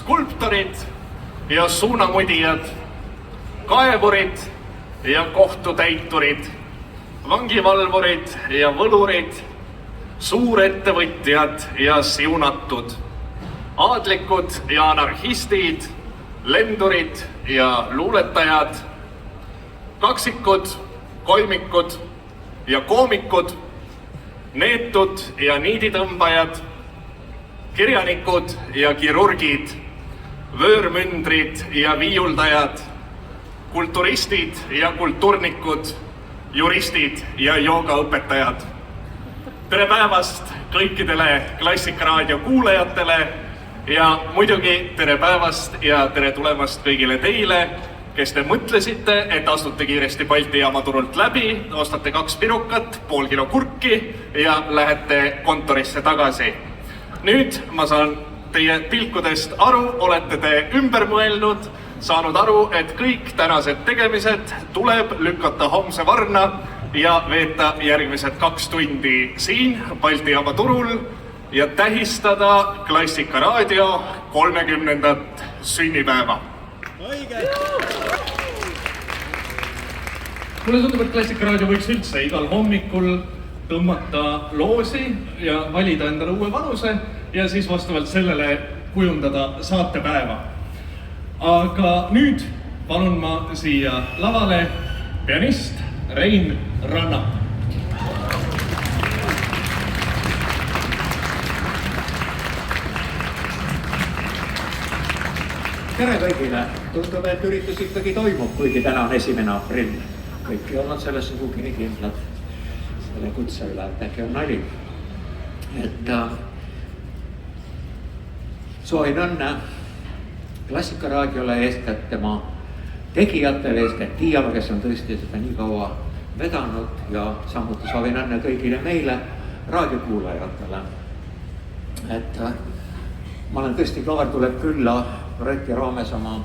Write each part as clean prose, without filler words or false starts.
Skulptorid ja suunamudijad, kaevurid ja kohtutäiturid, vangivalvurid ja võlurid, suurettevõtjad ja siunatud, aadlikud ja anarhistid, lendurid ja luuletajad, kaksikud, kolmikud ja koomikud, neetud ja niiditõmbajad, kirjanikud ja kirurgid, vöörmündrid ja viiuldajad, kulturistid ja kulturnikud, juristid ja joogaõpetajad. Tere päevast kõikidele Klassikaraadio kuulajatele ja muidugi tere päevast ja tere tulemast kõigile teile, kes te mõtlesite, et astute kiiresti Balti jaama turult läbi, ostate 2 pirukat, pool kilo kurki ja lähete kontorisse tagasi. Nüüd ma saan teie pilkudest aru, olete te ümber mõelnud, saanud aru, et kõik tänased tegemised tuleb lükata homse varna ja veeta järgmised 2 tundi siin Balti jaama turul ja tähistada Klassikaraadio 30. sünnipäeva. Õige! Mulle tundub, et Klassikaraadio võiks üldse igal hommikul tõmmata loosi ja valida endale uue vanuse ja siis vastavalt sellele kujundada saatepäeva. Aga nüüd palun ma siia lavale pianist Rein Ranna. Tere kõigile! Tundub, et üritus ikkagi toimub, kuigi täna on 1. aprill. Kõik ei olnud selles sugugi nii kindlad selle kutse üle, et äkki on nali. Et soovin õnne Klassikaraadiole eeskätt tema tegijatele, eeskätt Tiiale, kes on tõesti seda nii kaua vedanud ja samuti soovin õnne kõigile meile raadiokuulajatele. Et ma olen tõesti, Klaver tuleb külla projekti raames oma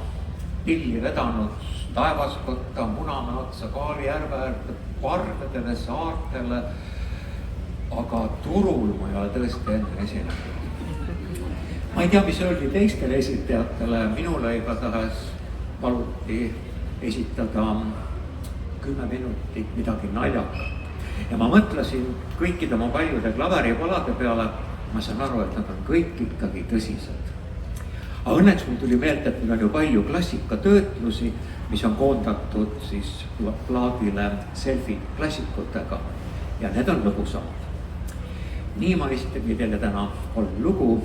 pilli vedanud Taevaskotta, Munamäe otsa, Kaali järve äärde, Pardadele, saartele, aga Turul ma ei ole tõesti enne esinenud. Ma ei tea, mis öeldi teistele esitajatele, minule igatahes paluti esitada 10 minutit midagi naljakat. Ja ma mõtlesin kõikide oma paljude Klaveri palade peale, ma saan aru, et nad on kõik ikkagi tõsised. Aga õnneks mul tuli meelde, et meil on ju palju klassikatöötlusi, mis on koondatud siis plaadile selfie klassikutega ja need on lõbusamad. Nii ma esitangi teile täna 3 lugu.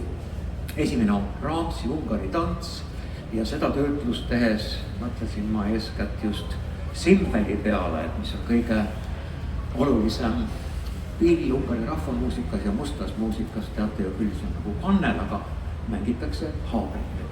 Esimene on Brahmsi Ungari tants ja seda töötlust tehes mõtlesin ma eeskätt just Simbeli peale, mis on kõige olulisem pill Ungari rahvamuusikas ja mustas muusikas. Teate ju küll, see on nagu annel, aga mängitakse haabritega.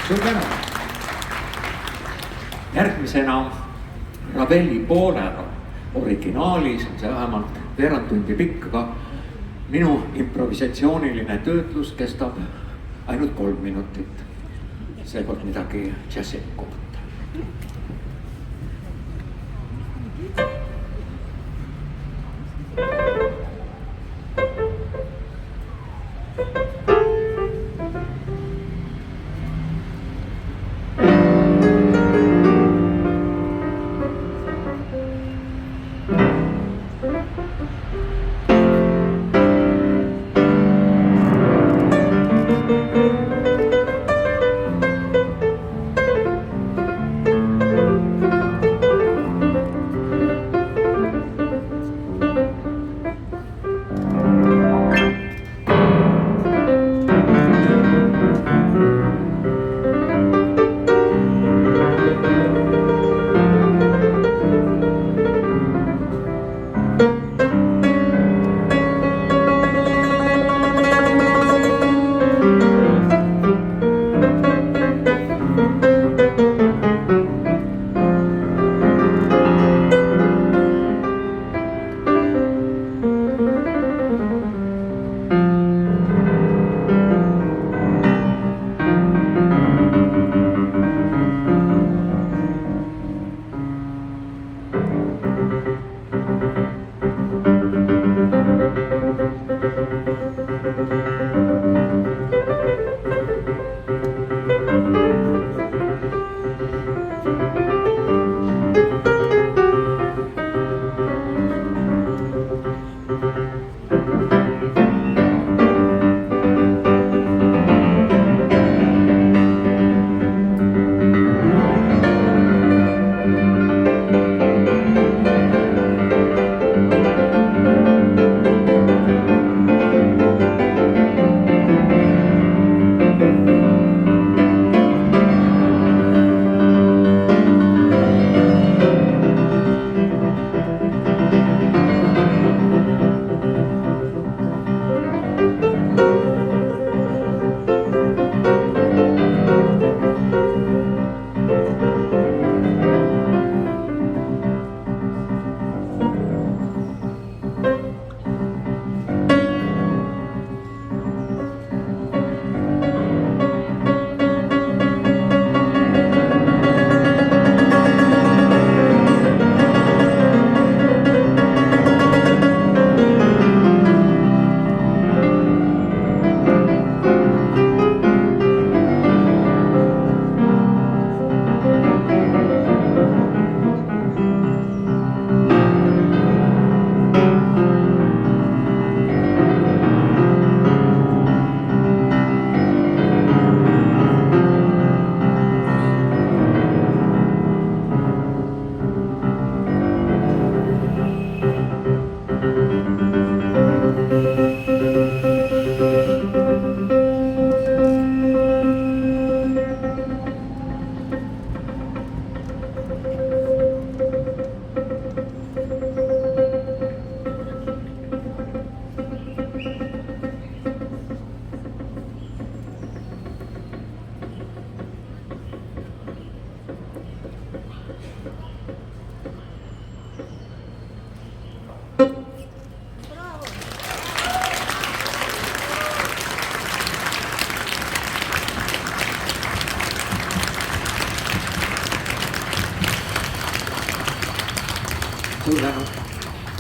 Suur tänu. Järgmisena Ravelli Bolero originaalis on see vähemalt veerand tundi pikk, aga minu improvisatsiooniline töötlus kestab ainult 3 minutit. Seekord midagi džässikut.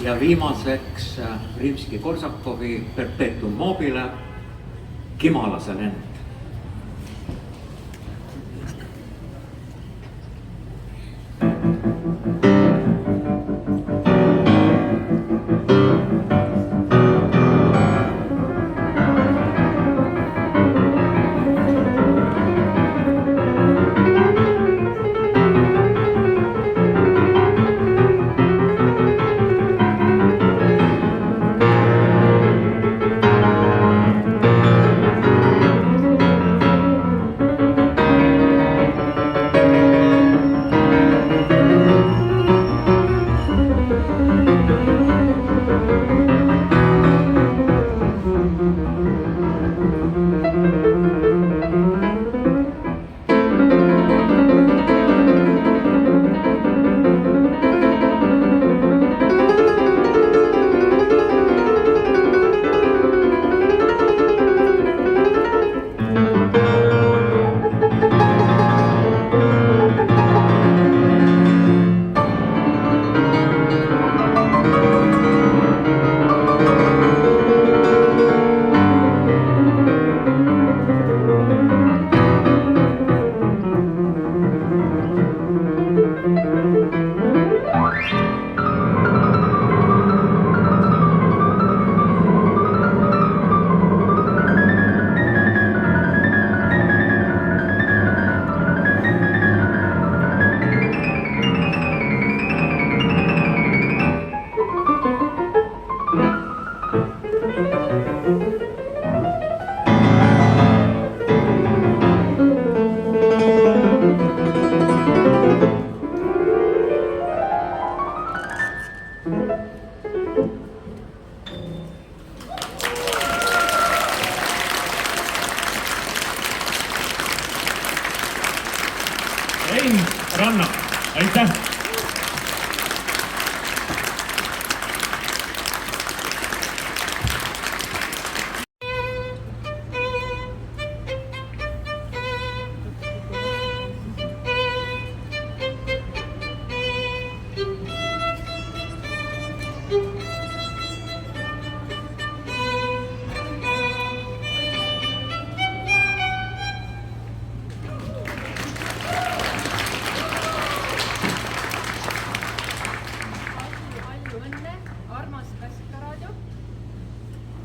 ja viimaseks Rimski-Korsakovi Perpetuum mobile Kimalase lend. Rein Ranna, aitäh!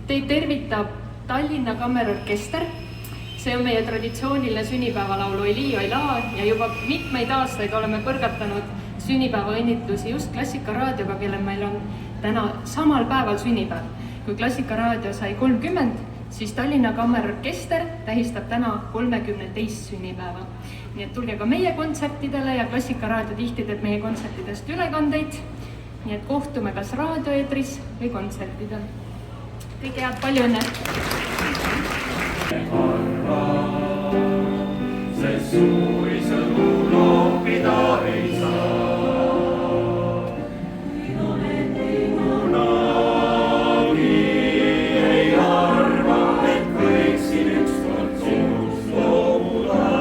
Teid tervitab Tallinna Kammerorkester. See on meie traditsiooniline sünnipäevalaulu Eli Oila ja juba mitmeid aastaid oleme põrgatanud sünnipäevaõnnitlusi just Klassikaraadioga, kellel meil on täna samal päeval sünnipäev. Kui Klassikaraadio sai 30, siis Tallinna Kammerorkester tähistab täna 32. sünnipäeva. Nii et tulge ka meie kontsertidele ja Klassikaraadio tihti teeb meie kontsertidest ülekandeid. Nii et kohtume kas raadioeetris või kontsertidel. Kõige head, palju õnne! Sest suuri sõnu loopida ei saa. Kunagi ei arva, et võiksin ükskord sinust loobuda.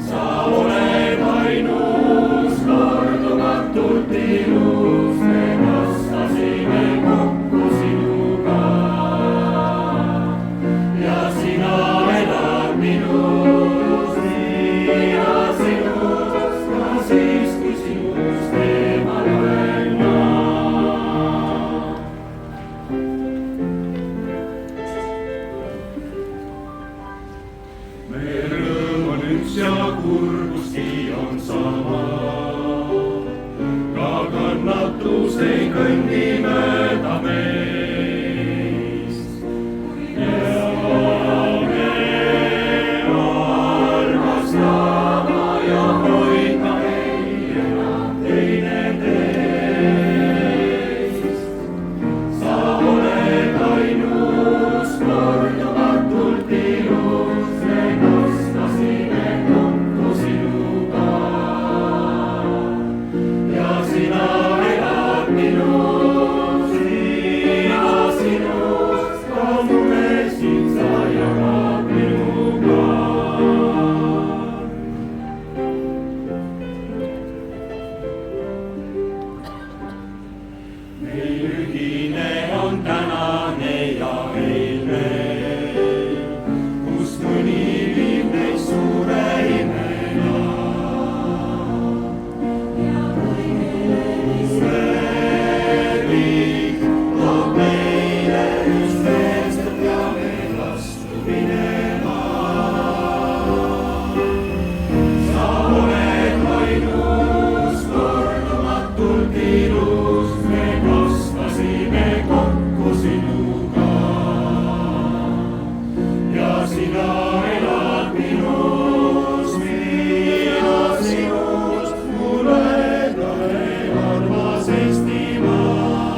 Sa oled ainus kordumatult ilus, me kastasime kokku sinuga. Ja sina elad minus, ja sinust, ka siis, kui sinust eemal olen ma. Meil rõõm on üks ja kurbuski on sama. Ka kannatus ei kõndi mööda meist. Peame armastama ja hoidma ei enam teineteist. Sa oled ainus kordumatult ilus, me kastasime kokku sinuga. Ja sina elad minus, meil ühine on tänane ja eilne, kus mõni viib neid suure imena. Ja kõigele, mis tulevik toob meile just meelsed peame vastu minema. Sa oled ainus kordumatult ilus, me kasvasime kokku sinuga. Ja sina elad minus, mina sinust, mu lähedane armas Eestimaa.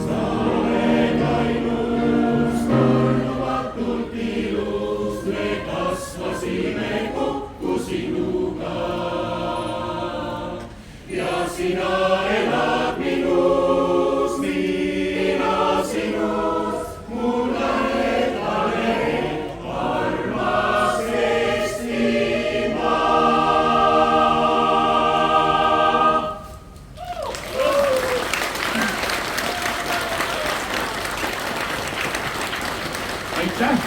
Sa oled ainus kordumatult ilus, me kasvasime kokku sinuga. Ja sina elad minus, mina sinust, mu lähedane armas Eestimaa. Aitäh!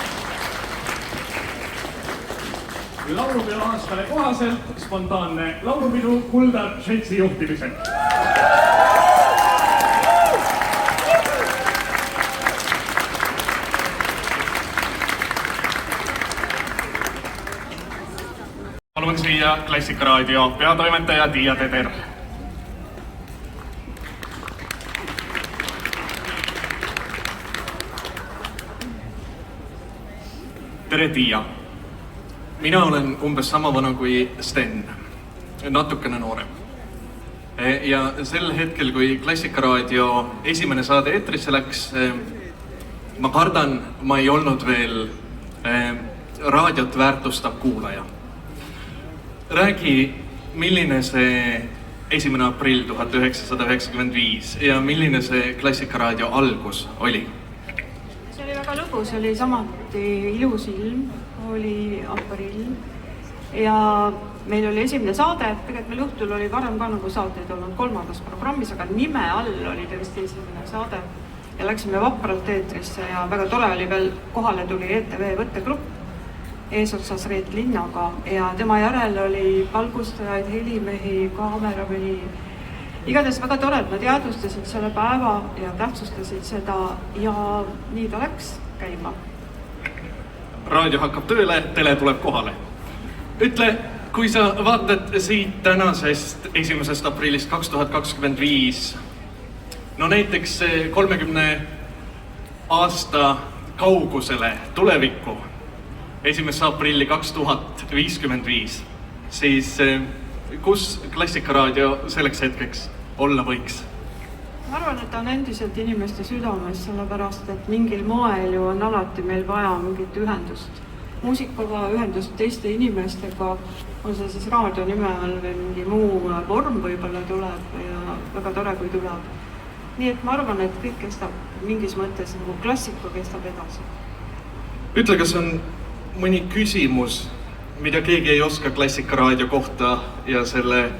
Laulupeo aastale kohaselt spontaanne laulupidu Kuldar Šetsi juhtimisel. Palun siia Klassikaraadio peatoimetaja Tiia Teder. Tere, Tiia! Mina olen umbes sama vana kui Sten, natukene noorem. Ja sel hetkel, kui Klassikaraadio esimene saade eetrisse läks, ma kardan, ma ei olnud veel raadiot väärtustav kuulaja. Räägi, milline see 1. aprill 1995 ja milline see Klassikaraadio algus oli? See oli väga lõbus, oli samuti ilus ilm, oli aprill ja meil oli esimene saade, tegelikult meil õhtul oli varem ka nagu saateid olnud 3. programmis, aga nime all oli tõesti esimene saade ja läksime vapralt eetrisse ja väga tore oli veel, kohale tuli ETV võttegrupp eesotsas Reet Linnaga ja tema järel oli valgustajaid, helimehi, kaameramehi. Igatahes väga tore, et nad teadvustasid selle päeva ja tähtsustasid seda ja nii ta läks käima. Raadio hakkab tööle, tele tuleb kohale. Ütle, kui sa vaatad siit tänasest 1. aprillist 2025, no näiteks 30 aasta kaugusele tulevikku, 1. aprilli 2055, siis kus Klassikaraadio selleks hetkeks olla võiks? Ma arvan, et ta on endiselt inimeste südames, sellepärast et mingil moel ju on alati meil vaja mingit ühendust. Muusikaga ühendust teiste inimestega, on see siis raadio nime all või mingi muu vorm võib-olla tuleb ja väga tore, kui tuleb. Nii et ma arvan, et kõik kestab mingis mõttes nagu klassika kestab edasi. Ütle, kas on mõni küsimus, mida keegi ei oska Klassikaraadio kohta ja selle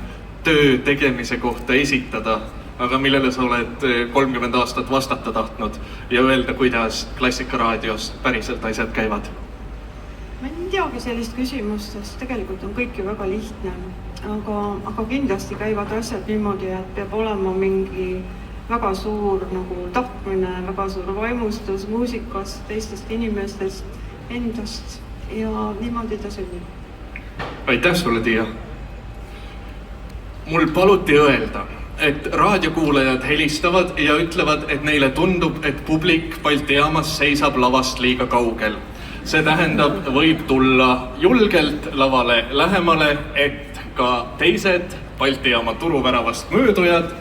töö tegemise kohta esitada, aga millele sa oled 30 aastat vastata tahtnud ja öelda, kuidas Klassikaraadios päriselt asjad käivad? Ma ei teagi sellist küsimust, sest tegelikult on kõik ju väga lihtne, aga kindlasti käivad asjad niimoodi, et peab olema mingi väga suur nagu tahtmine, väga suur vaimustus muusikast, teistest inimestest, endast ja niimoodi ta sünnib. Aitäh sulle, Tiia! Mul paluti öelda, et raadiokuulajad helistavad ja ütlevad, et neile tundub, et publik Balti jaamas seisab lavast liiga kaugel. See tähendab, võib tulla julgelt lavale lähemale, et ka teised Balti jaama turuväravast möödujad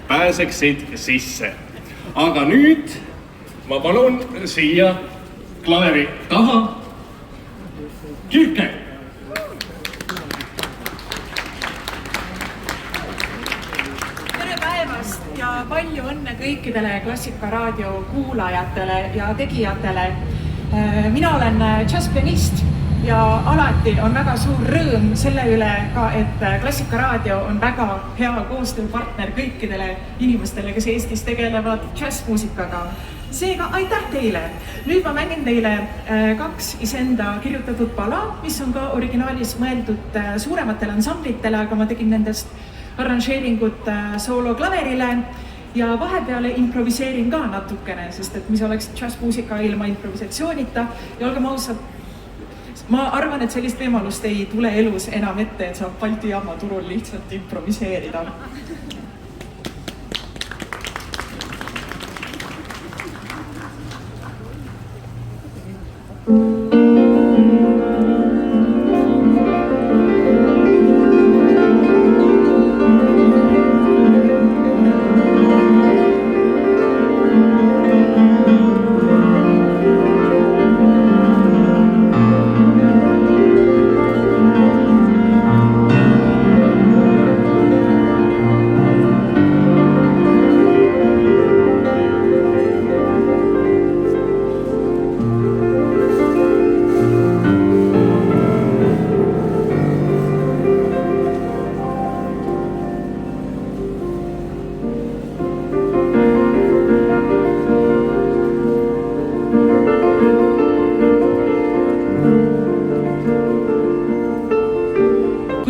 pääseksid sisse. Aga nüüd ma palun siia klaveri taha Kirke. Tere päevast ja palju õnne kõikidele Klassikaraadio kuulajatele ja tegijatele. Mina olen džässpianist ja alati on väga suur rõõm selle üle ka, et Klassikaraadio on väga hea koostööpartner kõikidele inimestele, kes Eestis tegelevad džässmuusikaga. Seega aitäh teile! Nüüd ma mängin teile 2 iseenda kirjutatud pala, mis on ka originaalis mõeldud suurematele ansamblitele, aga ma tegin nendest arranžeeringut sooloklaverile ja vahepeale improviseerin ka natukene, sest et mis oleks džässmuusika ilma improvisatsioonita ja olgem ausad, ma arvan, et sellist võimalust ei tule elus enam ette, et saab Balti jaama turul lihtsalt improviseerida.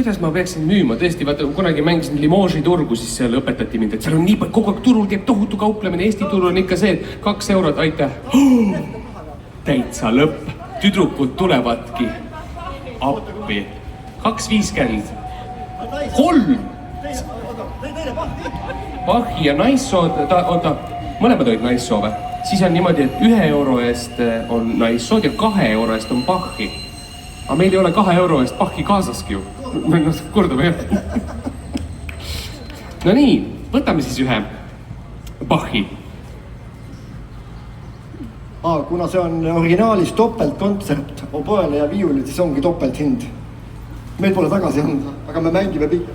kuidas ma peaksin müüma, tõesti, vaata, kunagi mängisin Limoges turgu, siis seal õpetati mind, et seal on nii palju, kogu aeg turul käib tohutu kauplemine, Eesti turul on ikka see, et 2 eurot, aitäh. Täitsa lõpp, tüdrukud tulevadki appi. 2,50. 3. Bachi ja naissood, oota, mõlemad olid naissoove. Siis on niimoodi, et 1 euro eest on naissood ja 2 euro eest on Bachi. Aga meil ei ole 2 euro eest Bachi kaasaski ju. Kordame jah. No nii, võtame siis ühe Bachi. Kuna see on originaalis topeltkontsert oboele ja viiulil, siis ongi topelthind. Meil pole tagasi anda, aga me mängime pikka.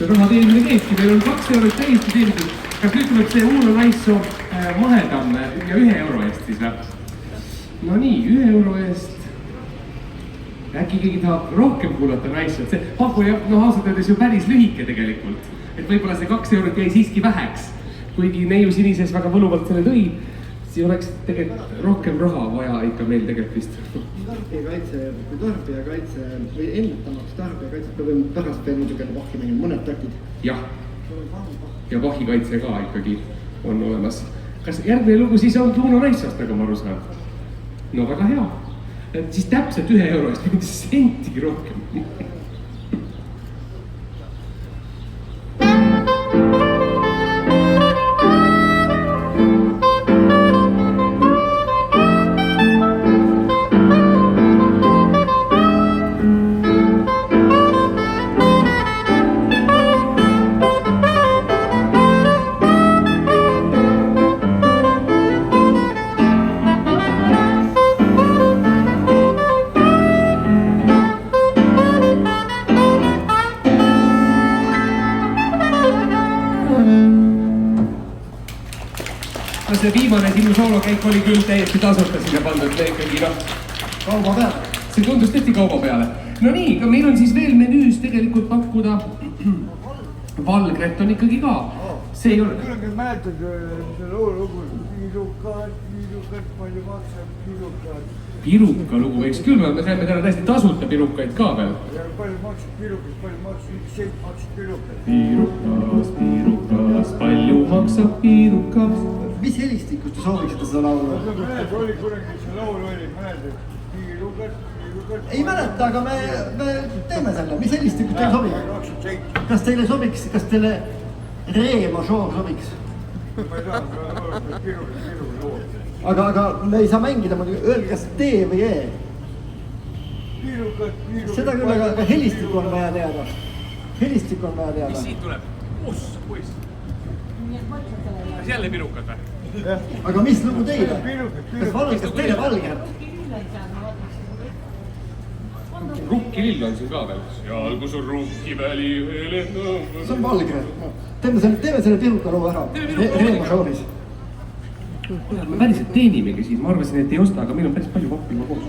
Raha teenimine keebki, meil on 2 eurot täiesti teenitud. Kas nüüd tuleb see Uno Naissoo mahedam ja 1 euro eest siis või? No nii, 1 euro eest. Äkki keegi tahab rohkem kuulata Naissoo, et see Paku ja ausalt öeldes ju päris lühike tegelikult. Et võib-olla see 2 eurot jäi siiski väheks. Kuigi neiu sinises väga võluvalt selle tõi, siis oleks tegelikult rohkem raha vaja ikka meil tegelikult vist. Tarbijakaitse või ennetamaks tarbijakaitset, me võime pärast veel niisugune Bachi mängida, mõned taktid. Jah, ja Bachi kaitse ka ikkagi on olemas. Kas järgmine lugu siis on Uno Naissoost, nagu ma aru saan? No väga hea. Siis täpselt 1 euro eest, mitte sentigi rohkem. See viimane sinu soolokäik oli küll täiesti tasuta sinna pandud, ikkagi kauba peale. See tundus tõesti kauba peale. No nii, ka meil on siis veel menüüs tegelikult pakkuda valgret on ikkagi ka. See ei ole... Kuulge mäletad selle lugu, piirukad, palju maksab piirukad. Piruka lugu võiks küll, me saime täna täiesti tasuta pirukaid ka veel. Ja palju maksab pirukas, palju maksab pirukas. Pirukas, palju maksab pirukas. Mis helistikust te sooviksite seda laulu? Oli kunagi see laul oli, mäletad, piirukad, ei mäleta, aga me teeme selle, mis helistikud teile sobib? Kas teile sobiks, kas teile re-mažoor sobiks? Aga me ei saa mängida muidugi, öelge kas D või E. Seda küll, aga helistikku on vaja teada. Helistikku on vaja teada. Mis siit tuleb? Uss, poiss. Kas jälle pirukad või? Aga mis lugu teile? Kas teile valge? Rukkilill on siin ka veel. Seal, kus on rukkiväli veel ennam. See on valge. Teeme selle piruka loo ära. Re-mažooris. Me päriselt teenimegi siin, ma arvasin, et ei osta, aga meil on päris palju vappi juba koos.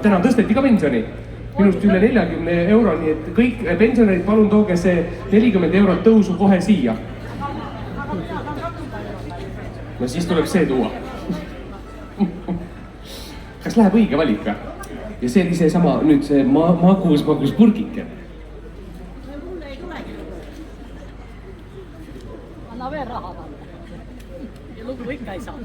Täna tõsteti ka pensioni, minust üle 40 euro, nii et kõik pensionärid, palun tooge see 40 eurot tõusu kohe siia. No siis tuleb see tuua. Kas läheb õige valik või? Ja see oli seesama nüüd see magus purkike. Mulle ei tulegi. Anna veel raha talle. Ja lugu ikka ei saa.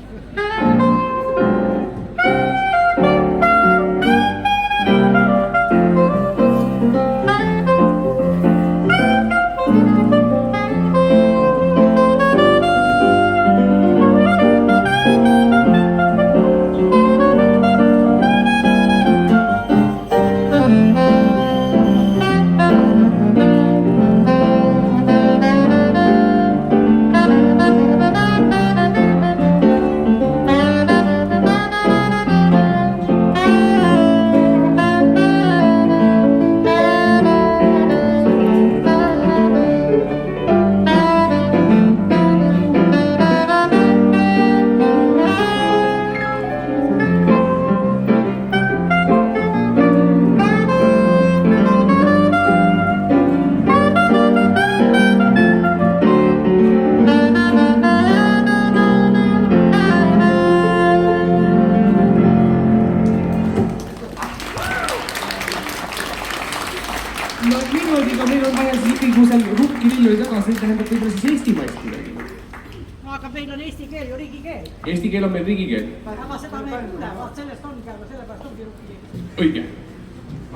Eesti keel on meil riigikeel. Aga seda me ei kuule, vaat sellest ongi, aga sellepärast ongi rukkikeel. Õige.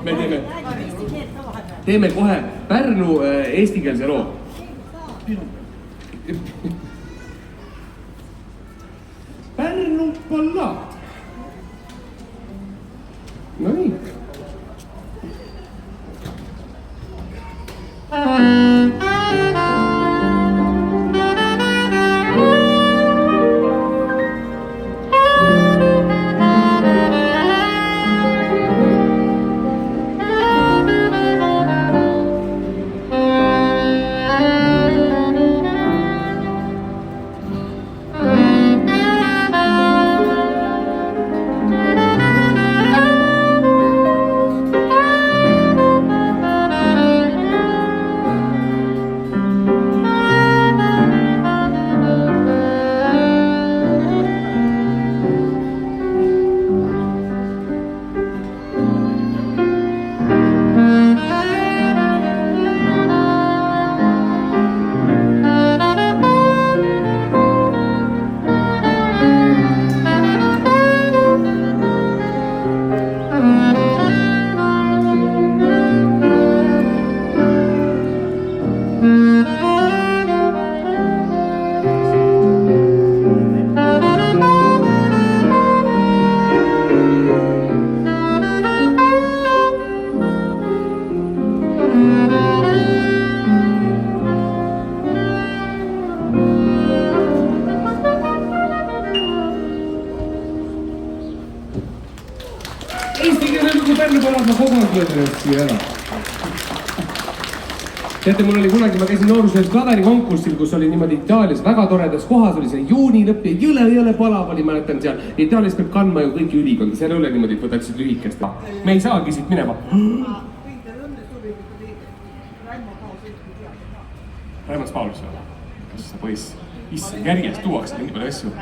Me teeme kohe Pärnu eestikeelse loo. Pärnu ballaad. No nii. teate, mul oli kunagi, ma käisin nooruses klaverikonkursil, kus oli niimoodi Itaalias väga toredas kohas, oli see juuni lõpp ja jõle palav oli, mäletan seal. Itaalias peab kandma ju kõiki ülikonda, seal ei ole niimoodi, et võtaksid lühikest. Me ei saagi siit minema. Raimond Paulus või? Kas sa poiss? Issand, järjest tuuakse mingi palju asju.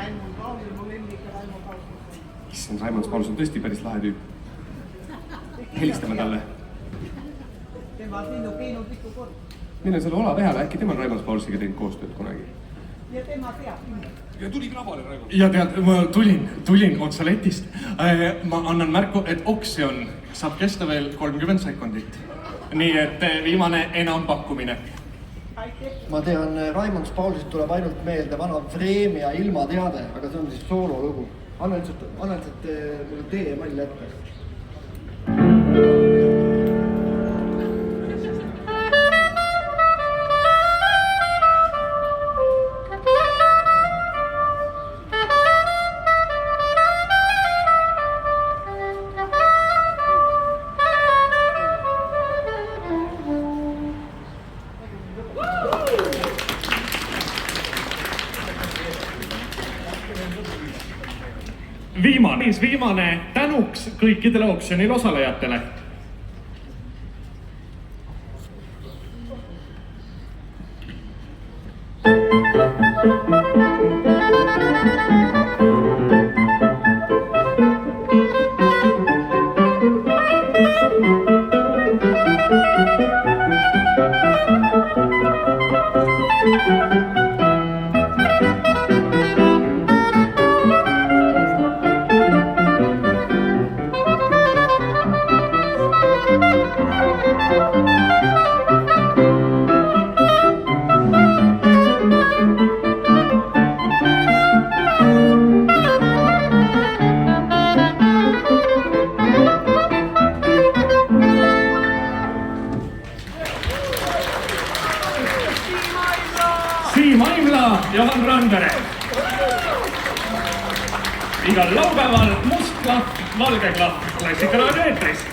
Issand, Raimond Paulus on tõesti päris lahe tüüp. Helistame talle. Meil on selle Ola Vehale, äkki tema on Raimond Paulusiga teinud koostööd kunagi. Ja tuli lavale Raimond. Ja tead, ma tulin otsa letist. Ma annan märku, et oksjon saab kesta veel 30 sekundit. Nii et viimane enampakkumine. Ma tean, Raimond Paulusit tuleb ainult meelde vana Vremia ilmateade, aga see on siis soololugu. Anna lihtsalt mulle teemall ette. Viimane tänuks kõikidele oksjonil osalejatele. Johan Randvere. Igal laupäeval must klahv, valge klahv, Klassikaraadio eetris.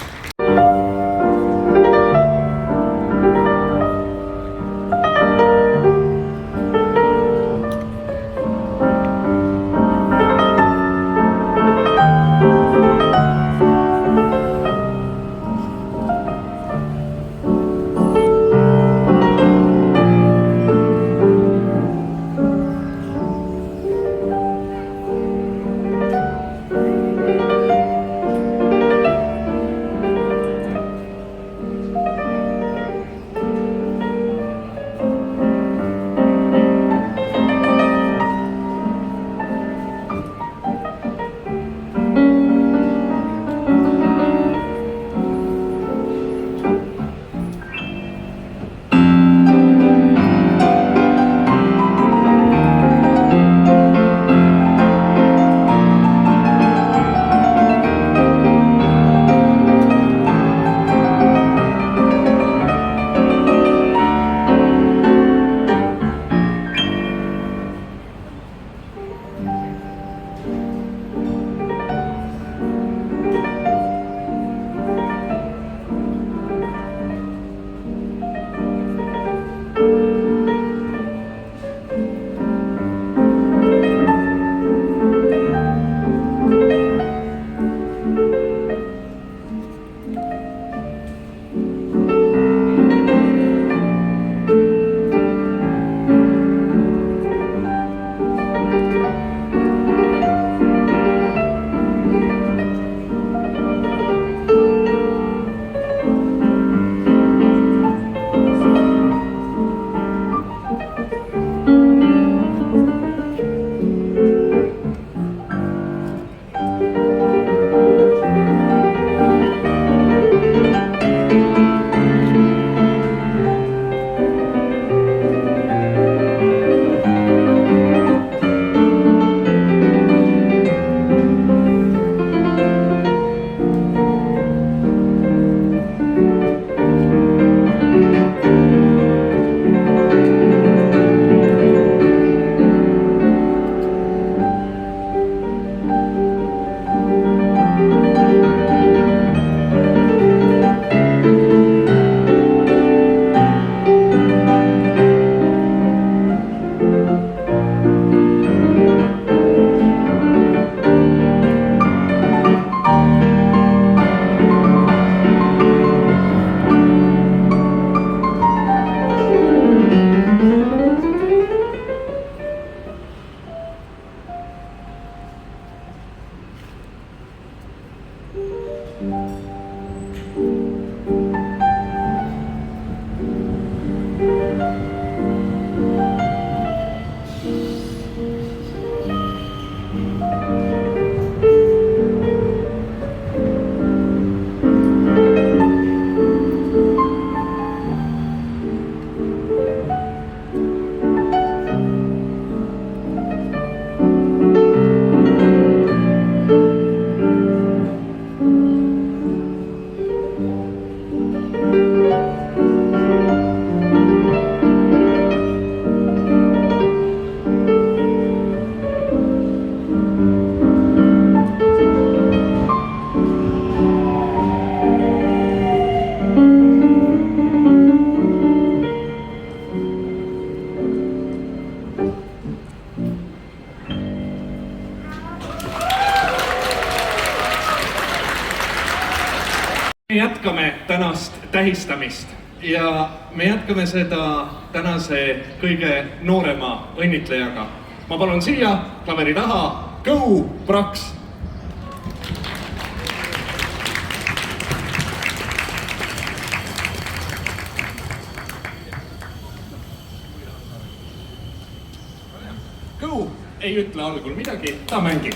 tähistamist ja me jätkame seda tänase kõige noorema õnnitlejaga. Ma palun siia klaveri taha Go Praks! Go ei ütle algul midagi, ta mängib.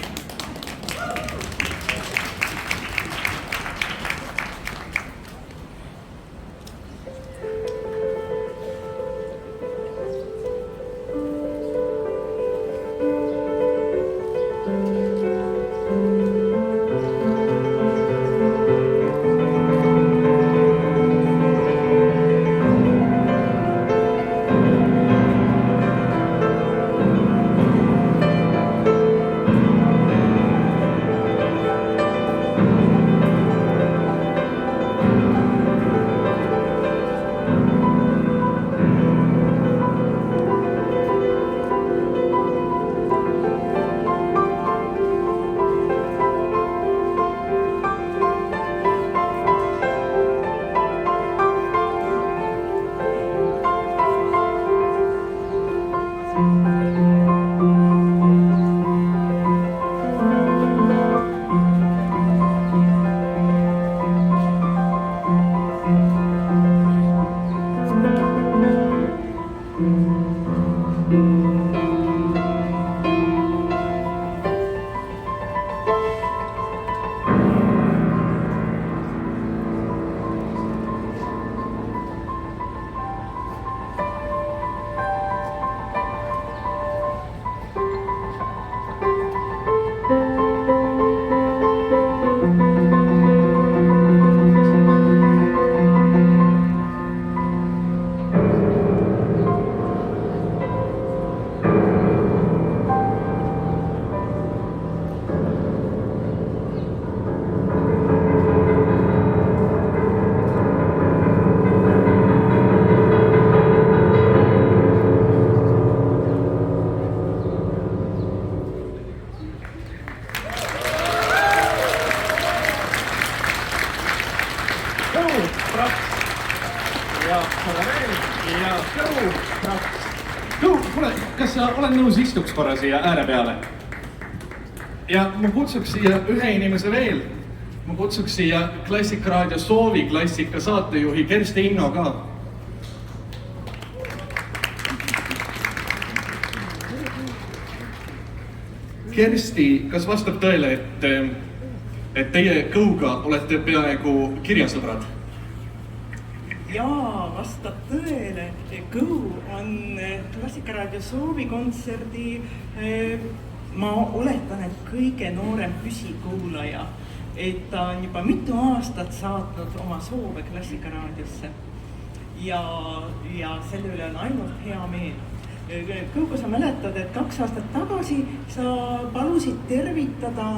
Kas sa oled nõus istuks korra siia ääre peale? Ja ma kutsuks siia ühe inimese veel. Ma kutsuks siia Klassikaraadio Sooviklassika saatejuhi Kersti Inno ka. Kersti, kas vastab tõele, et teie Kõuga olete peaaegu kirjasõbrad? Jaa, vastab tõele. Kõu on Klassikaraadio Soovikontserdi, ma oletan, et kõige noorem püsikuulaja. Et ta on juba mitu aastat saatnud oma soove Klassikaraadiosse. Ja selle üle on ainult hea meel. Kõu, kui sa mäletad, et 2 aastat tagasi sa palusid tervitada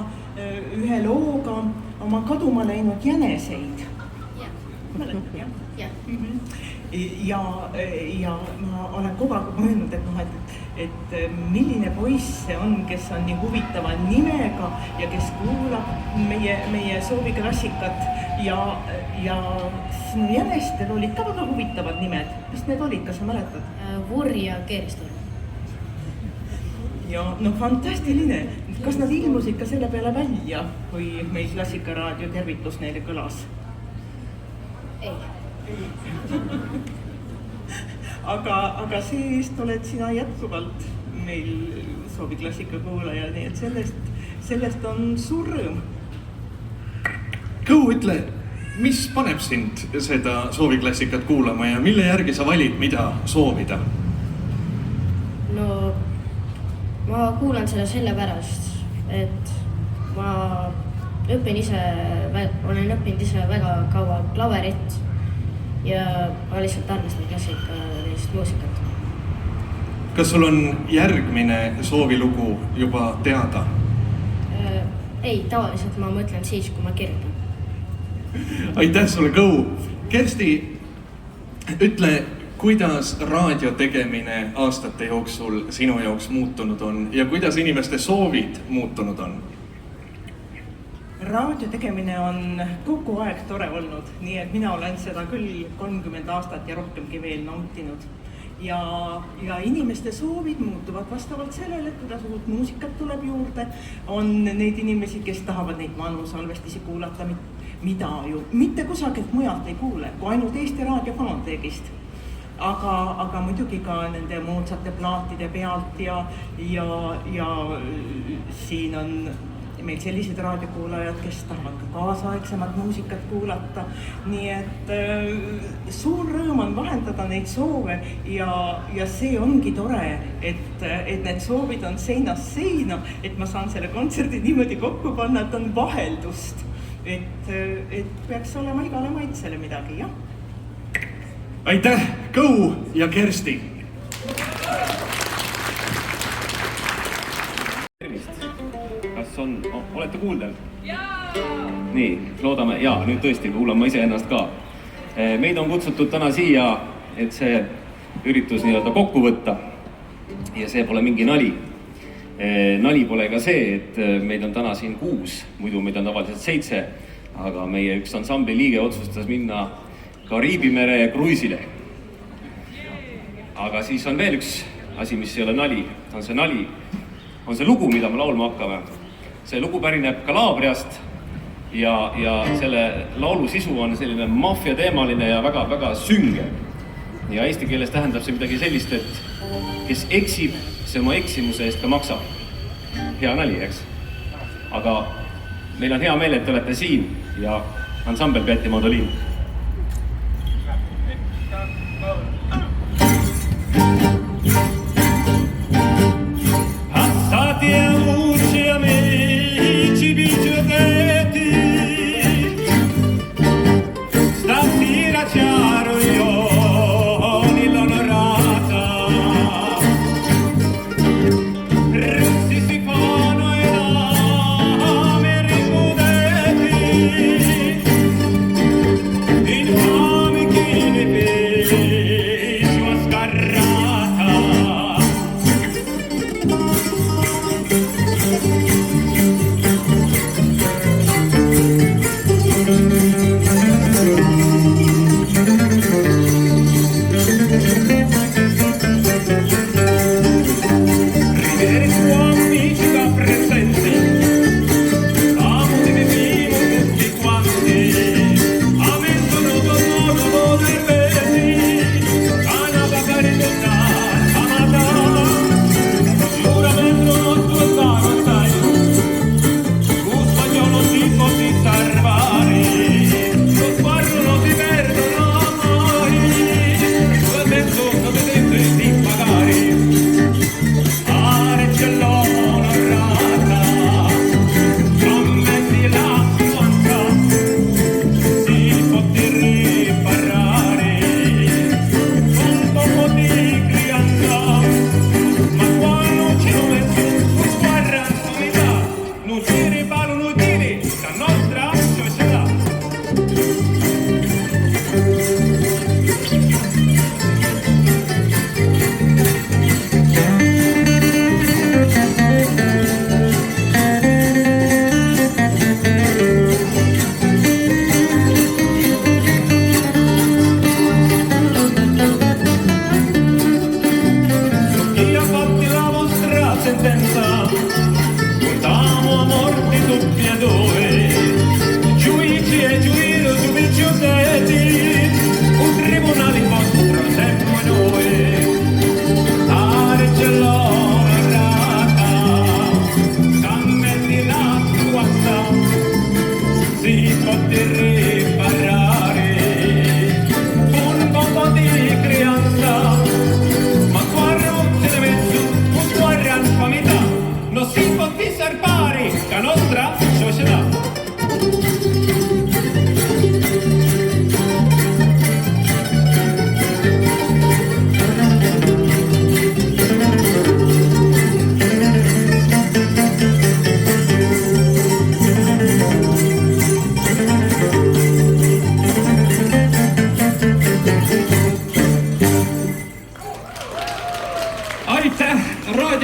ühe looga oma kaduma läinud jäneseid. Mäletad, jah? Ja ma olen kogu aeg mõelnud, et milline poiss see on, kes on nii huvitava nimega ja kes kuulab meie Sooviklassikat ja sinu jänestel olid ka väga huvitavad nimed. Mis need olid, kas sa mäletad? Vurr ja Keeristor. Ja no fantastiline. Kas nad ilmusid ka selle peale välja, kui meil Klassikaraadio tervitus neile kõlas? Ei. Aga see-eest oled sina jätkuvalt meil Sooviklassika kuulaja, nii et sellest on suur rõõm. Kõu, ütle, mis paneb sind seda Sooviklassikat kuulama ja mille järgi sa valid, mida soovida? No, ma kuulan seda sellepärast, et ma olen õppinud ise väga kaua klaverit ja ma lihtsalt armastan klassikalist muusikat. Kas sul on järgmine soovilugu juba teada? Ei, tavaliselt ma mõtlen siis, kui ma kirjutan. Aitäh sulle, Kõu! Kersti, ütle, kuidas raadio tegemine aastate jooksul sinu jaoks muutunud on ja kuidas inimeste soovid muutunud on? raadio tegemine on kogu aeg tore olnud, nii et mina olen seda küll 30 aastat ja rohkemgi veel nautinud. Ja inimeste soovid muutuvad vastavalt sellele, kuidas uut muusikat tuleb juurde. On neid inimesi, kes tahavad neid vanu salvestisi kuulata, mida ju mitte kusagilt mujalt ei kuule, kui ainult Eesti Raadio Fonoteegist. Aga muidugi ka nende moodsate plaatide pealt ja siin on meil sellised raadiokuulajad, kes tahavad ka kaasaegsemat muusikat kuulata. Nii et suur rõõm on vahendada neid soove ja see ongi tore, et need soovid on seinast seina, et ma saan selle kontserdi niimoodi kokku panna, et on vaheldust. Et peaks olema igale maitsele midagi, jah. Aitäh, Kõu ja Kersti! Kas olete kuuldel? Nii, loodame, nüüd tõesti kuulan ma ise ennast ka. Meid on kutsutud täna siia, et see üritus nii-öelda kokku võtta. Ja see pole mingi nali. Nali pole ka see, et meid on täna siin 6, muidu meid on tavaliselt 7, aga meie üks ansambli liige otsustas minna Kariibi mere kruiisile. Aga siis on veel üks asi, mis ei ole nali. On see nali, on see lugu, mida me laulma hakkame. See lugu pärineb Kalabriast ja selle laulu sisu on selline maffiateemaline ja väga-väga sünge. Ja eesti keeles tähendab see midagi sellist, et kes eksib, see oma eksimuse eest ka maksab. Hea nali, eks? Aga meil on hea meel, et te olete siin ja ansambel Peeti Mandoliin. Passati e luci amici biglietti, stasera chiaro io l'onorata, russi si fanno e dame rimudetti,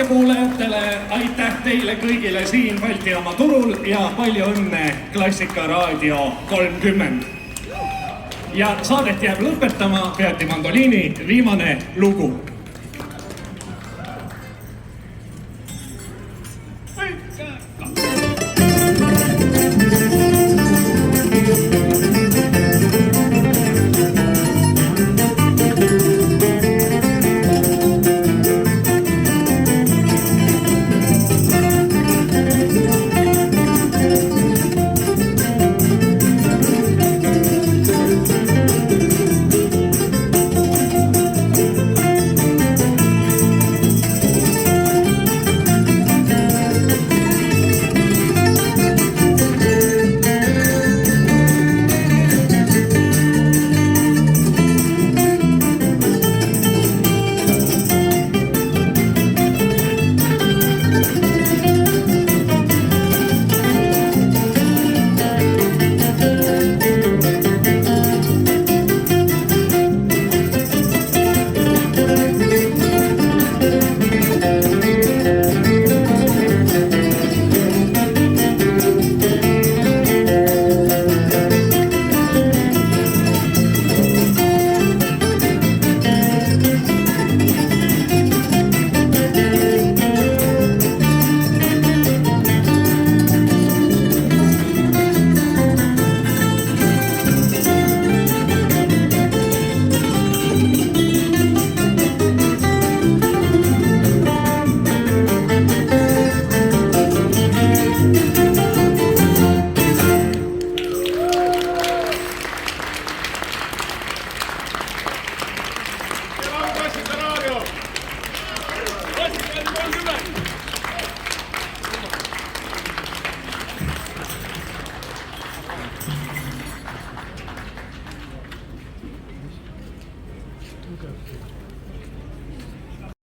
raadiokuulajatele, aitäh teile kõigile siin Balti jaama turul ja palju õnne Klassika Raadio 30. Ja saadet jääb lõpetama Beati Mandoliini viimane lugu. Tugevalt.